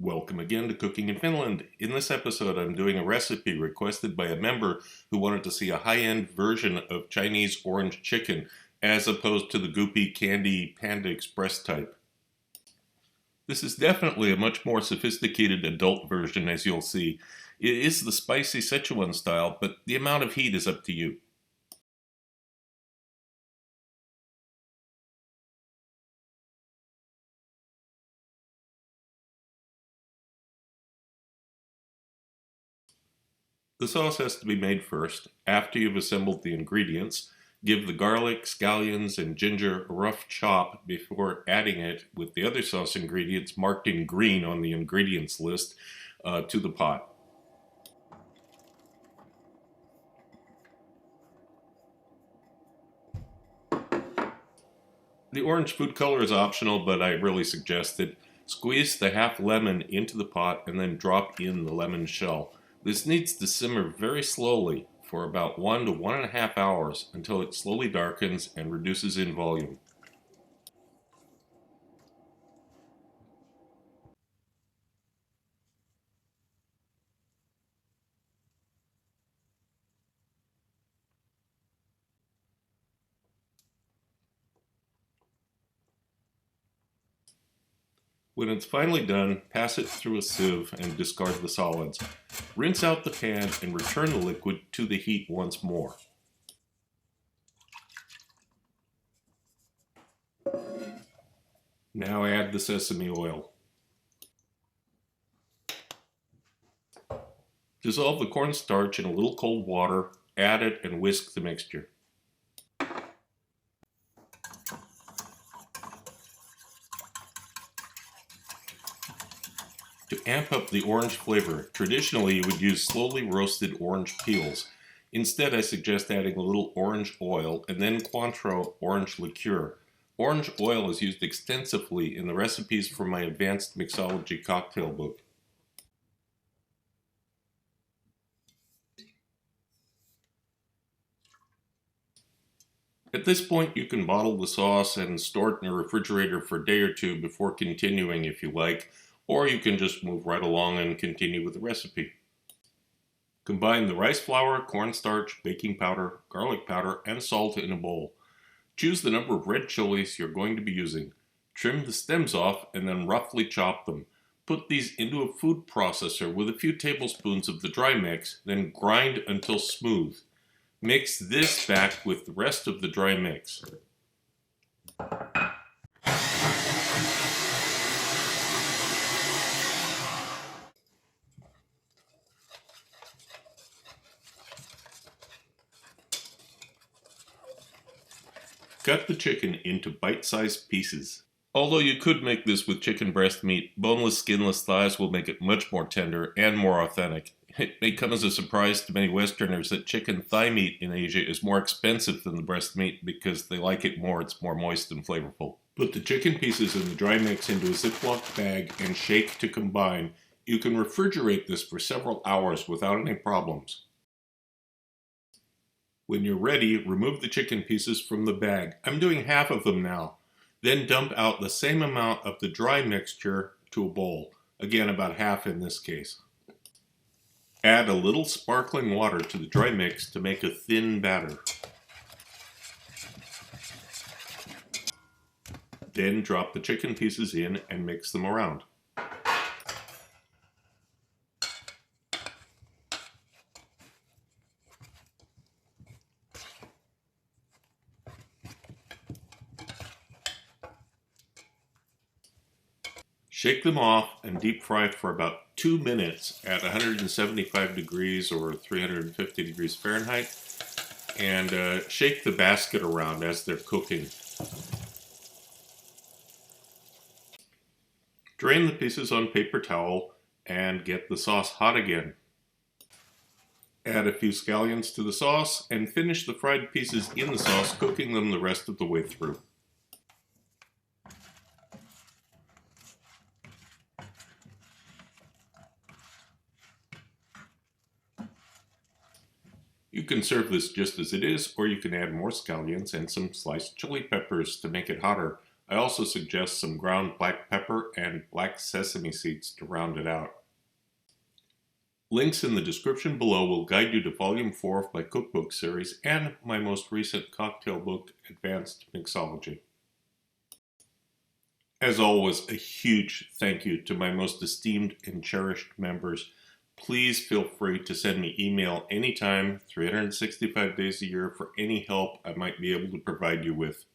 Welcome again to Cooking in Finland. In this episode, I'm doing a recipe requested by a member who wanted to see a high-end version of Chinese orange chicken, as opposed to the goopy candy Panda Express type. This is definitely a much more sophisticated adult version, as you'll see. It is the spicy Sichuan style, but the amount of heat is up to you. The sauce has to be made first. After you've assembled the ingredients, give the garlic, scallions, and ginger a rough chop before adding it with the other sauce ingredients marked in green on the ingredients list to the pot. The orange food color is optional, but I really suggest it. Squeeze the half lemon into the pot and then drop in the lemon shell. This needs to simmer very slowly for about 1 to 1.5 hours until it slowly darkens and reduces in volume. When it's finally done, pass it through a sieve and discard the solids. Rinse out the pan and return the liquid to the heat once more. Now add the sesame oil. Dissolve the cornstarch in a little cold water, add it and whisk the mixture. To amp up the orange flavor, traditionally you would use slowly roasted orange peels. Instead, I suggest adding a little orange oil and then Cointreau orange liqueur. Orange oil is used extensively in the recipes for my advanced mixology cocktail book. At this point, you can bottle the sauce and store it in a refrigerator for a day or two before continuing if you like, or you can just move right along and continue with the recipe. Combine the rice flour, cornstarch, baking powder, garlic powder, and salt in a bowl. Choose the number of red chilies you're going to be using. Trim the stems off and then roughly chop them. Put these into a food processor with a few tablespoons of the dry mix, then grind until smooth. Mix this back with the rest of the dry mix. Cut the chicken into bite-sized pieces. Although you could make this with chicken breast meat, boneless, skinless thighs will make it much more tender and more authentic. It may come as a surprise to many Westerners that chicken thigh meat in Asia is more expensive than the breast meat because they like it more, it's more moist and flavorful. Put the chicken pieces in the dry mix into a Ziploc bag and shake to combine. You can refrigerate this for several hours without any problems. When you're ready, remove the chicken pieces from the bag. I'm doing half of them now. Then dump out the same amount of the dry mixture to a bowl. Again, about half in this case. Add a little sparkling water to the dry mix to make a thin batter. Then drop the chicken pieces in and mix them around. Shake them off and deep fry for about 2 minutes at 175 degrees or 350 degrees Fahrenheit, and shake the basket around as they're cooking. Drain the pieces on paper towel and get the sauce hot again. Add a few scallions to the sauce and finish the fried pieces in the sauce, cooking them the rest of the way through. You can serve this just as it is, or you can add more scallions and some sliced chili peppers to make it hotter. I also suggest some ground black pepper and black sesame seeds to round it out. Links in the description below will guide you to Volume 4 of my cookbook series and my most recent cocktail book, Advanced Mixology. As always, a huge thank you to my most esteemed and cherished members. Please feel free to send me email anytime, 365 days a year, for any help I might be able to provide you with.